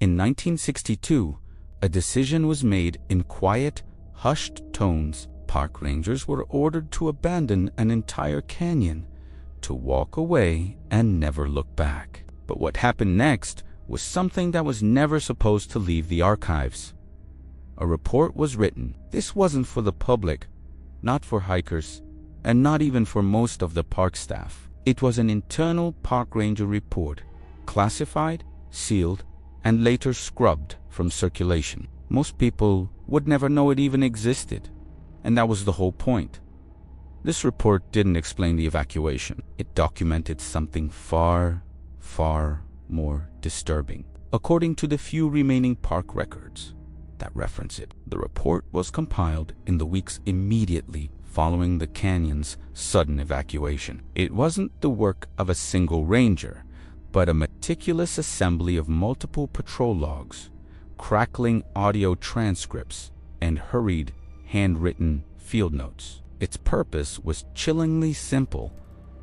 In 1962, a decision was made in quiet, hushed tones. Park rangers were ordered to abandon an entire canyon, to walk away and never look back. But what happened next was something that was never supposed to leave the archives. A report was written. This wasn't for the public, not for hikers, and not even for most of the park staff. It was an internal park ranger report, classified, sealed, and later scrubbed from circulation. Most people would never know it even existed, and that was the whole point. This report didn't explain the evacuation. It documented something far, far more disturbing. According to the few remaining park records that reference it, the report was compiled in the weeks immediately following the canyon's sudden evacuation. It wasn't the work of a single ranger, but a meticulous assembly of multiple patrol logs, crackling audio transcripts, and hurried, handwritten field notes. Its purpose was chillingly simple: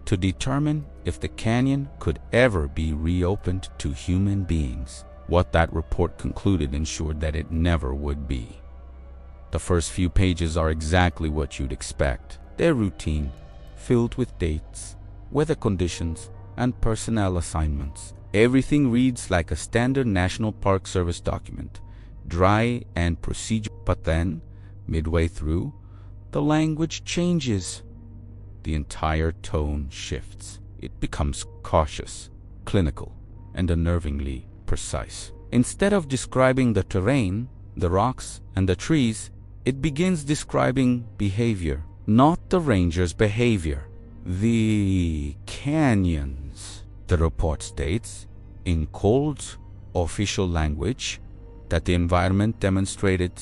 to determine if the canyon could ever be reopened to human beings. What that report concluded ensured that it never would be. The first few pages are exactly what you'd expect. They're routine, filled with dates, weather conditions, and personnel assignments. Everything reads like a standard National Park Service document, dry and procedural. But then, midway through, the language changes. The entire tone shifts. It becomes cautious, clinical, and unnervingly precise. Instead of describing the terrain, the rocks, and the trees, it begins describing behavior. Not the ranger's behavior, the canyons. The report states, in cold, official language, that the environment demonstrated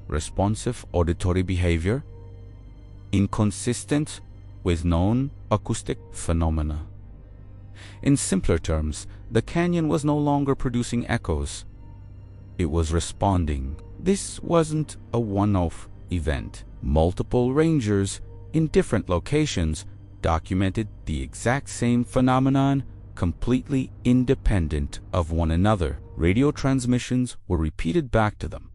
responsive auditory behavior, inconsistent with known acoustic phenomena. In simpler terms, the canyon was no longer producing echoes. It was responding. This wasn't a one-off event. Multiple rangers in different locations documented the exact same phenomenon, completely independent of one another. Radio transmissions were repeated back to them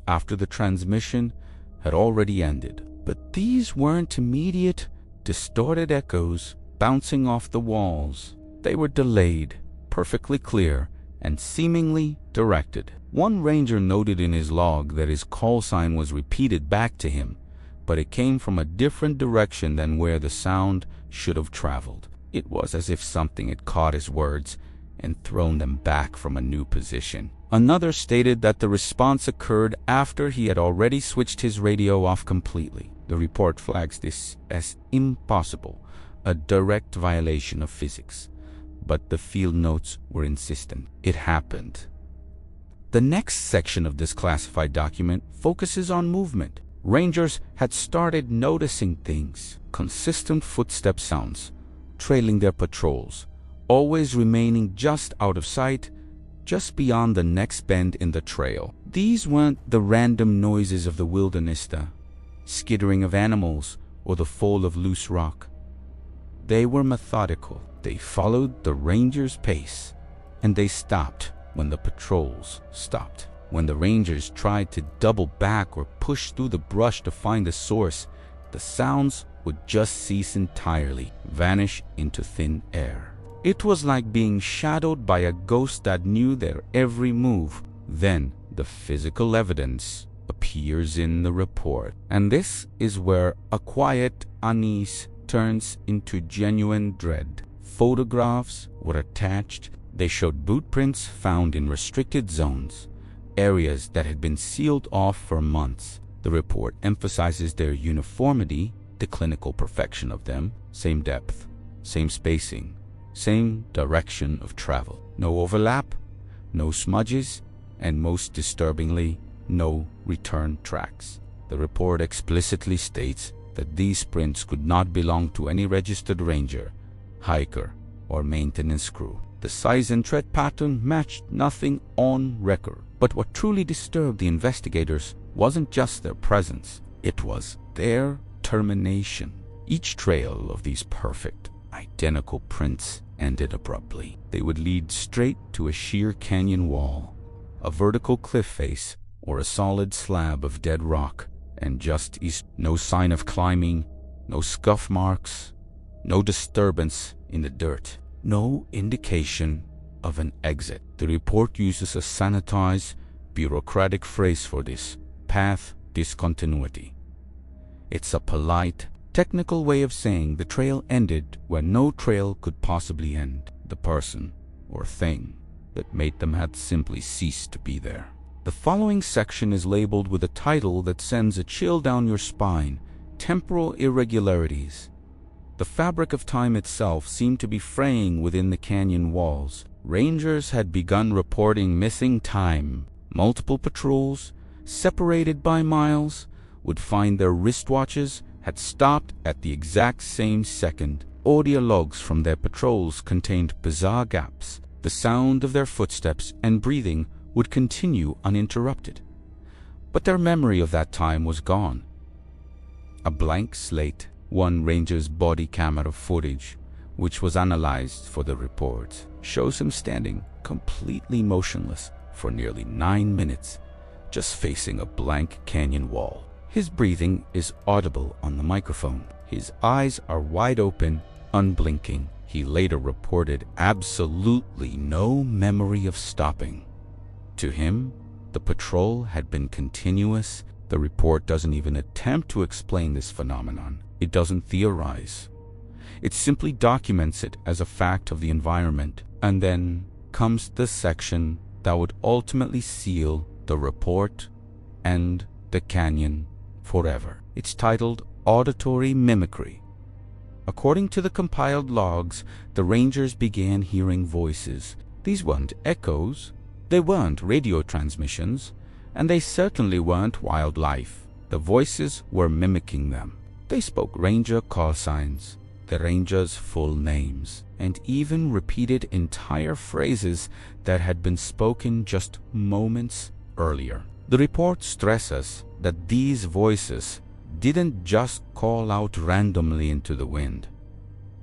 after the transmission had already ended. But these weren't immediate, distorted echoes bouncing off the walls. They were delayed, perfectly clear, and seemingly directed. One ranger noted in his log that his call sign was repeated back to him, but it came from a different direction than where the sound should have traveled. It was as if something had caught his words and thrown them back from a new position. Another stated that the response occurred after he had already switched his radio off completely. The report flags this as impossible, a direct violation of physics. But the field notes were insistent. It happened. The next section of this classified document focuses on movement. Rangers had started noticing things: consistent footstep sounds, trailing their patrols, always remaining just out of sight, just beyond the next bend in the trail. These weren't the random noises of the wilderness, the skittering of animals or the fall of loose rock. They were methodical. They followed the ranger's pace, and they stopped when the patrols stopped. When the rangers tried to double back or push through the brush to find the source, the sounds would just cease entirely, vanish into thin air. It was like being shadowed by a ghost that knew their every move. Then the physical evidence appears in the report. And this is where a quiet unease turns into genuine dread. Photographs were attached. They showed boot prints found in restricted zones, areas that had been sealed off for months. The report emphasizes their uniformity, the clinical perfection of them: same depth, same spacing, same direction of travel. No overlap, no smudges, and most disturbingly, no return tracks. The report explicitly states that these prints could not belong to any registered ranger, hiker, or maintenance crew. The size and tread pattern matched nothing on record. But what truly disturbed the investigators wasn't just their presence, it was their termination. Each trail of these perfect, identical prints ended abruptly. They would lead straight to a sheer canyon wall, a vertical cliff face, or a solid slab of dead rock, and just east. No sign of climbing, no scuff marks, no disturbance in the dirt, no indication of an exit. The report uses a sanitized, bureaucratic phrase for this: path discontinuity. It's a polite, technical way of saying the trail ended where no trail could possibly end. The person or thing that made them had simply ceased to be there. The following section is labeled with a title that sends a chill down your spine: Temporal Irregularities. The fabric of time itself seemed to be fraying within the canyon walls. Rangers had begun reporting missing time. Multiple patrols, separated by miles, would find their wristwatches had stopped at the exact same second. Audio logs from their patrols contained bizarre gaps. The sound of their footsteps and breathing would continue uninterrupted. But their memory of that time was gone. A blank slate. One ranger's body camera footage, which was analyzed for the report, shows him standing completely motionless for nearly 9 minutes, just facing a blank canyon wall. His breathing is audible on the microphone. His eyes are wide open, unblinking. He later reported absolutely no memory of stopping. To him, the patrol had been continuous. The report doesn't even attempt to explain this phenomenon. It doesn't theorize. It simply documents it as a fact of the environment. And then comes the section that would ultimately seal the report and the canyon forever. It's titled Auditory Mimicry. According to the compiled logs, the rangers began hearing voices. These weren't echoes, they weren't radio transmissions, and they certainly weren't wildlife. The voices were mimicking them. They spoke ranger call signs, the rangers' full names, and even repeated entire phrases that had been spoken just moments earlier. The report stresses that these voices didn't just call out randomly into the wind.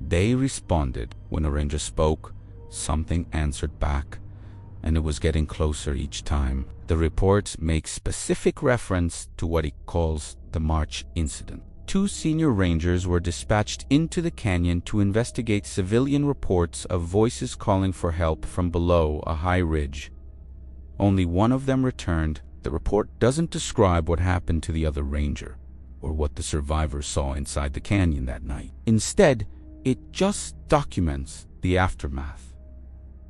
They responded. When a ranger spoke, something answered back, and it was getting closer each time. The report makes specific reference to what he calls the March incident. 2 senior rangers were dispatched into the canyon to investigate civilian reports of voices calling for help from below a high ridge. Only one of them returned. The report doesn't describe what happened to the other ranger or what the survivors saw inside the canyon that night. Instead, it just documents the aftermath.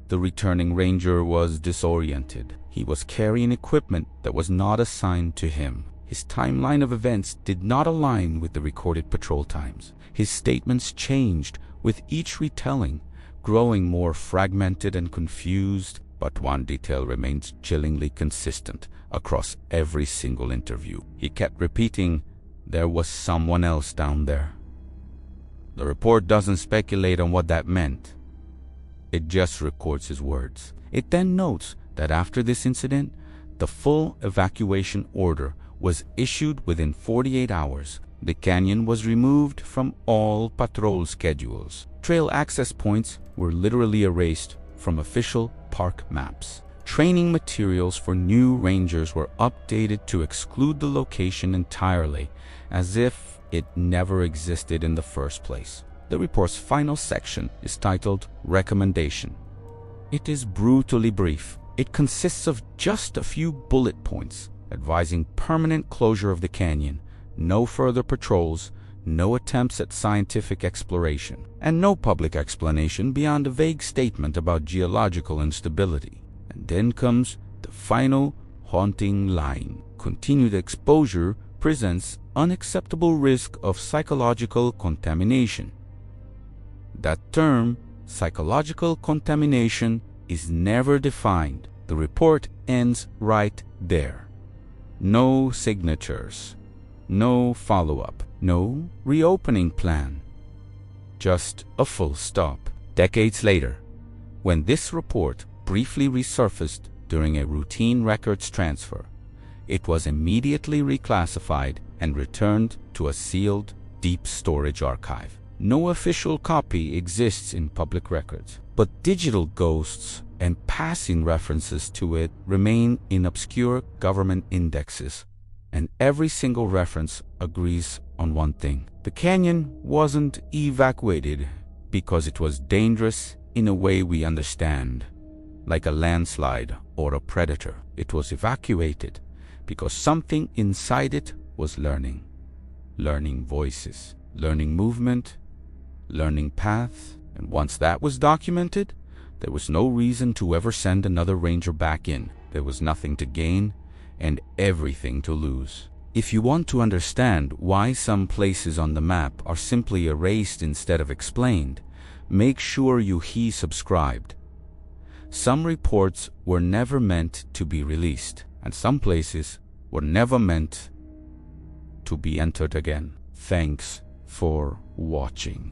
The returning ranger was disoriented. He was carrying equipment that was not assigned to him. His timeline of events did not align with the recorded patrol times. His statements changed with each retelling, growing more fragmented and confused, but one detail remains chillingly consistent across every single interview. He kept repeating, "There was someone else down there." The report doesn't speculate on what that meant. It just records his words. It then notes that after this incident, the full evacuation order was issued within 48 hours. The canyon was removed from all patrol schedules. Trail access points were literally erased from official park maps. Training materials for new rangers were updated to exclude the location entirely, as if it never existed in the first place. The report's final section is titled Recommendation. It is brutally brief. It consists of just a few bullet points advising permanent closure of the canyon, no further patrols, no attempts at scientific exploration, and no public explanation beyond a vague statement about geological instability. And then comes the final haunting line. Continued exposure presents unacceptable risk of psychological contamination. That term, psychological contamination, is never defined. The report ends right there. No signatures, no follow-up, no reopening plan. Just a full stop. Decades later, when this report briefly resurfaced during a routine records transfer, it was immediately reclassified and returned to a sealed, deep storage archive. No official copy exists in public records, but digital ghosts and passing references to it remain in obscure government indexes, and every single reference agrees on one thing. The canyon wasn't evacuated because it was dangerous in a way we understand, like a landslide or a predator. It was evacuated because something inside it was learning voices, learning movement, learning paths, and once that was documented, there was no reason to ever send another ranger back in. There was nothing to gain and everything to lose. If you want to understand why some places on the map are simply erased instead of explained, make sure you subscribed. Some reports were never meant to be released, and some places were never meant to be entered again. Thanks for watching.